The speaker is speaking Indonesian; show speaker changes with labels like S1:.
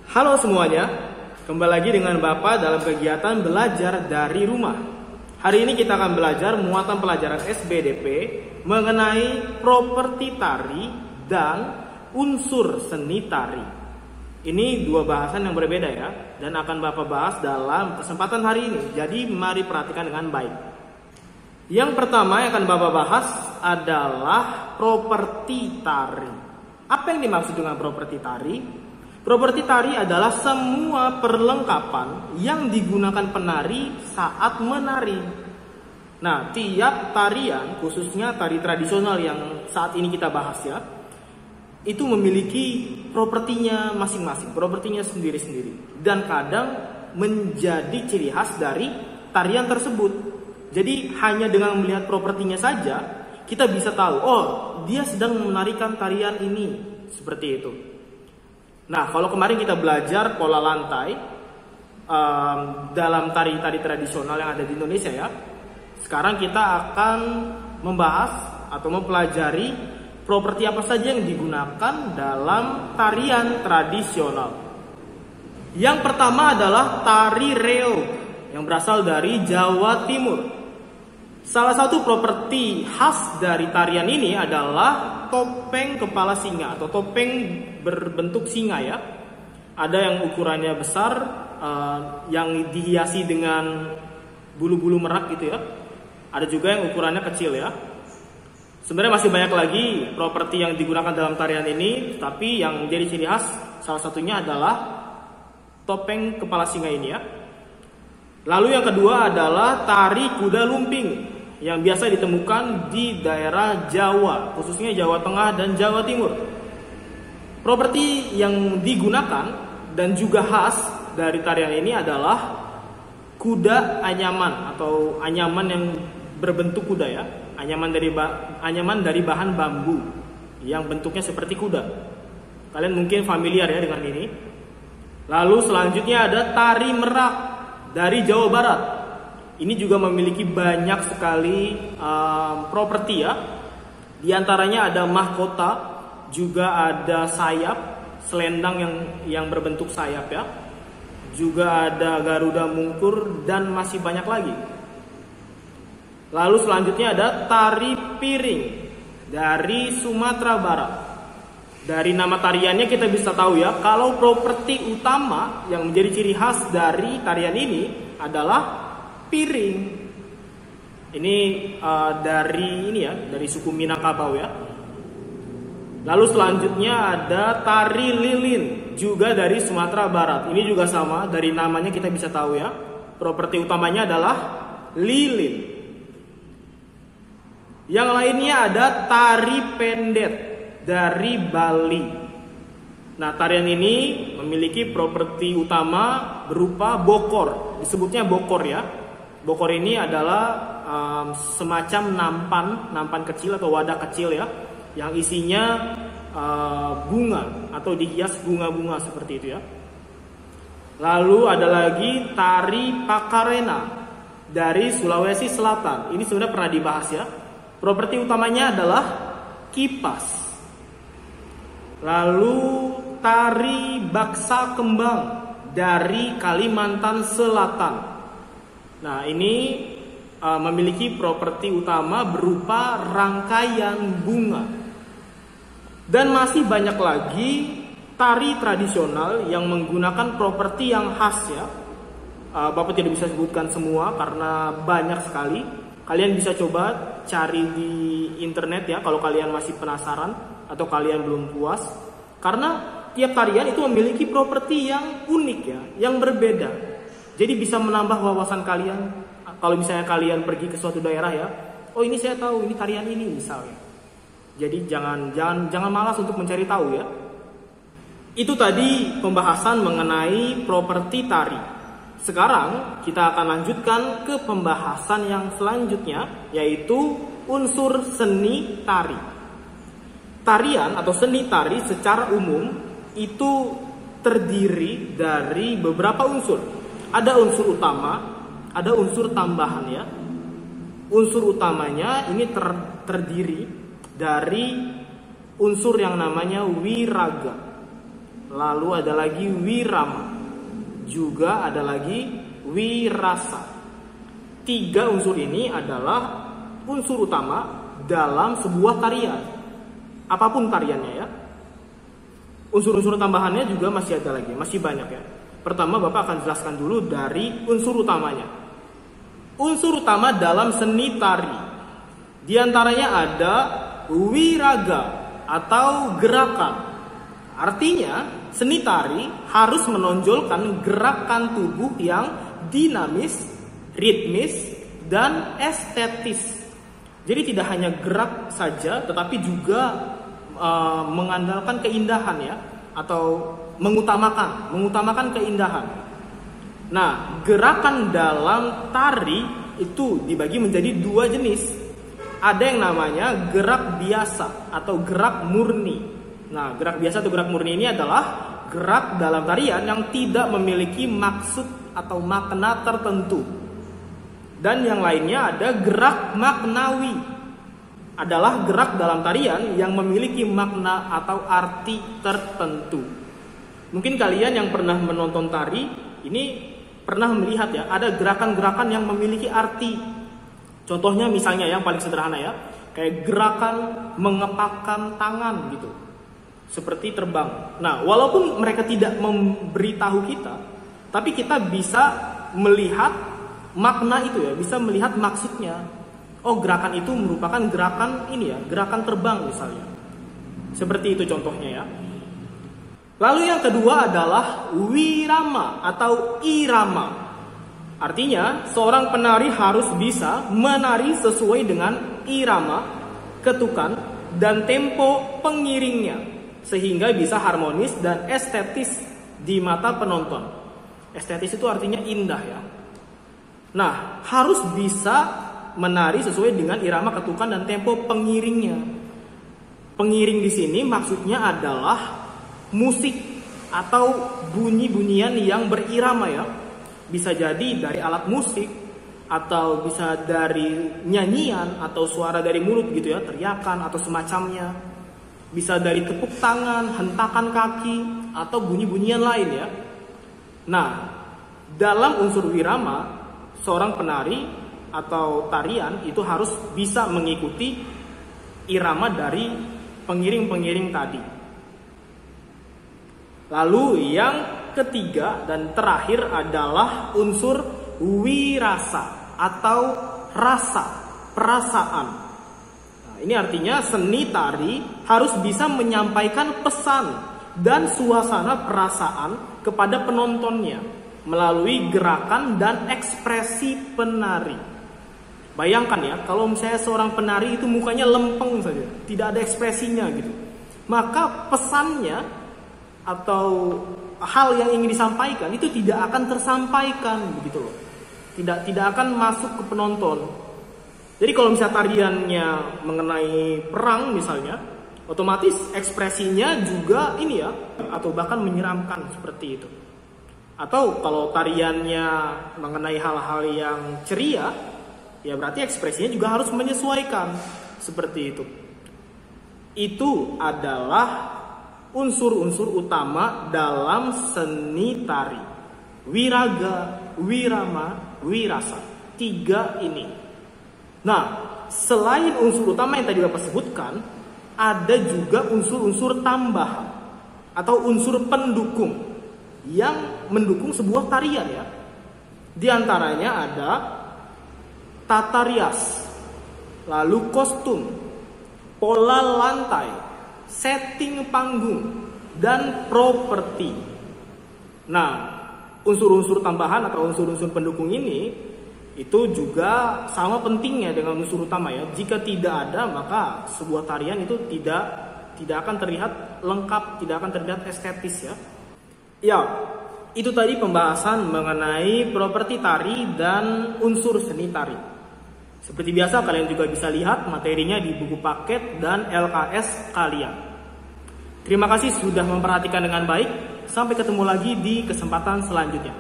S1: Halo semuanya, kembali lagi dengan Bapak dalam kegiatan belajar dari rumah. Hari ini kita akan belajar muatan pelajaran SBDP mengenai properti tari dan unsur seni tari. Ini dua bahasan yang berbeda ya, dan akan Bapak bahas dalam kesempatan hari ini. Jadi mari perhatikan dengan baik. Yang pertama yang akan Bapak bahas adalah properti tari. Apa yang dimaksud dengan properti tari? Properti tari adalah semua perlengkapan yang digunakan penari saat menari. Nah, tiap tarian, khususnya tari tradisional yang saat ini kita bahas ya, itu memiliki propertinya masing-masing, propertinya sendiri-sendiri. Dan kadang menjadi ciri khas dari tarian tersebut. Jadi hanya dengan melihat propertinya saja, kita bisa tahu, oh dia sedang menarikan tarian ini, seperti itu. Nah, kalau kemarin kita belajar pola lantai dalam tari-tari tradisional yang ada di Indonesia ya, sekarang kita akan membahas atau mempelajari properti apa saja yang digunakan dalam tarian tradisional. Yang pertama adalah tari reog yang berasal dari Jawa Timur. Salah satu properti khas dari tarian ini adalah topeng kepala singa atau topeng berbentuk singa ya. Ada yang ukurannya besar, yang dihiasi dengan bulu-bulu merak gitu ya. Ada juga yang ukurannya kecil ya. Sebenarnya masih banyak lagi properti yang digunakan dalam tarian ini, tapi yang menjadi ciri khas salah satunya adalah topeng kepala singa ini ya. Lalu yang kedua adalah tari kuda lumping yang biasa ditemukan di daerah Jawa, khususnya Jawa Tengah dan Jawa Timur. Properti yang digunakan dan juga khas dari tarian ini adalah kuda anyaman atau anyaman yang berbentuk kuda ya. Anyaman dari bahan bambu yang bentuknya seperti kuda. Kalian mungkin familiar ya dengan ini. Lalu selanjutnya ada tari merak dari Jawa Barat. Ini juga memiliki banyak sekali properti ya. Di antaranya ada mahkota, juga ada sayap, selendang yang berbentuk sayap ya. Juga ada Garuda Mungkur dan masih banyak lagi. Lalu selanjutnya ada tari piring dari Sumatera Barat. Dari nama tariannya kita bisa tahu ya, kalau properti utama yang menjadi ciri khas dari tarian ini adalah piring. Ini dari suku Minangkabau ya. Lalu selanjutnya ada tari lilin juga dari Sumatera Barat. Ini juga sama, dari namanya kita bisa tahu ya. Properti utamanya adalah lilin. Yang lainnya ada tari pendet dari Bali. Nah, tarian ini memiliki properti utama berupa bokor. Disebutnya bokor ya. Bokor ini adalah semacam nampan kecil atau wadah kecil ya, yang isinya bunga atau dihias bunga-bunga seperti itu ya. Lalu ada lagi tari pakarena dari Sulawesi Selatan. Ini sudah pernah dibahas ya. Properti utamanya adalah kipas. Lalu tari baksa kembang dari Kalimantan Selatan. Nah, ini memiliki properti utama berupa rangkaian bunga. Dan masih banyak lagi tari tradisional yang menggunakan properti yang khas ya. Bapak tidak bisa sebutkan semua karena banyak sekali. Kalian bisa coba cari di internet ya kalau kalian masih penasaran atau kalian belum puas. Karena tiap tarian itu memiliki properti yang unik ya, yang berbeda. Jadi bisa menambah wawasan kalian. Kalau misalnya kalian pergi ke suatu daerah ya, oh ini saya tahu, ini tarian ini misalnya. Jadi jangan malas untuk mencari tahu ya. Itu tadi pembahasan mengenai properti tari. Sekarang kita akan lanjutkan ke pembahasan yang selanjutnya, yaitu unsur seni tari. Tarian atau seni tari secara umum itu terdiri dari beberapa unsur. Ada unsur utama, ada unsur tambahan ya. Unsur utamanya ini terdiri dari unsur yang namanya wiraga. lalu ada lagi wirama, juga ada lagi wirasa. 3 unsur ini adalah unsur utama dalam sebuah tarian, apapun tariannya ya. Unsur-unsur tambahannya juga masih ada lagi, masih banyak ya. Pertama Bapak akan jelaskan dulu dari unsur utamanya. Unsur utama dalam seni tari, di antaranya ada wiraga atau gerakan. Artinya seni tari harus menonjolkan gerakan tubuh yang dinamis, ritmis, dan estetis. Jadi tidak hanya gerak saja, tetapi juga mengandalkan keindahan ya, atau mengutamakan keindahan. Nah, gerakan dalam tari itu dibagi menjadi 2 jenis. Ada yang namanya gerak biasa atau gerak murni. Nah, gerak biasa atau gerak murni ini adalah gerak dalam tarian yang tidak memiliki maksud atau makna tertentu. Dan yang lainnya ada gerak maknawi, adalah gerak dalam tarian yang memiliki makna atau arti tertentu. Mungkin kalian yang pernah menonton tari ini pernah melihat ya, ada gerakan-gerakan yang memiliki arti. Contohnya misalnya yang paling sederhana ya, kayak gerakan mengepakkan tangan gitu, seperti terbang. Nah, walaupun mereka tidak memberitahu kita, tapi kita bisa melihat makna itu ya, bisa melihat maksudnya. Oh, gerakan itu merupakan gerakan ini ya, gerakan terbang misalnya. Seperti itu contohnya ya. Lalu yang kedua adalah wirama atau irama. Artinya seorang penari harus bisa menari sesuai dengan irama, ketukan, dan tempo pengiringnya, sehingga bisa harmonis dan estetis di mata penonton. Estetis itu artinya indah ya. Nah, harus bisa menari sesuai dengan irama, ketukan, dan tempo pengiringnya. Pengiring di sini maksudnya adalah musik atau bunyi-bunyian yang berirama ya. Bisa jadi dari alat musik, atau bisa dari nyanyian atau suara dari mulut gitu ya, teriakan atau semacamnya. Bisa dari tepuk tangan, hentakan kaki, atau bunyi-bunyian lain ya. Nah, dalam unsur wirama, seorang penari atau tarian itu harus bisa mengikuti irama dari pengiring-pengiring tadi. Lalu yang ketiga dan terakhir adalah unsur wirasa atau rasa, perasaan. Nah, ini artinya seni tari harus bisa menyampaikan pesan dan suasana perasaan kepada penontonnya melalui gerakan dan ekspresi penari. Bayangkan ya, kalau misalnya seorang penari itu mukanya lempeng saja, tidak ada ekspresinya gitu, maka pesannya atau hal yang ingin disampaikan itu tidak akan tersampaikan begitu loh. Tidak akan masuk ke penonton. Jadi kalau misalnya tariannya mengenai perang misalnya, otomatis ekspresinya juga ini ya, atau bahkan menyeramkan seperti itu. Atau kalau tariannya mengenai hal-hal yang ceria, ya berarti ekspresinya juga harus menyesuaikan seperti itu. Itu adalah unsur-unsur utama dalam seni tari. Wiraga, wirama, wirasa. 3 ini. Nah, selain unsur utama yang tadi Bapak sebutkan, ada juga unsur-unsur tambahan atau unsur pendukung yang mendukung sebuah tarian ya. Di antaranya ada tata rias, lalu kostum, pola lantai, setting panggung, dan properti. Nah, unsur-unsur tambahan atau unsur-unsur pendukung ini itu juga sama pentingnya dengan unsur utama ya. Jika tidak ada, maka sebuah tarian itu tidak akan terlihat lengkap, tidak akan terlihat estetis ya. Ya, itu tadi pembahasan mengenai properti tari dan unsur seni tari. Seperti biasa kalian juga bisa lihat materinya di buku paket dan LKS kalian. Terima kasih sudah memperhatikan dengan baik. Sampai ketemu lagi di kesempatan selanjutnya.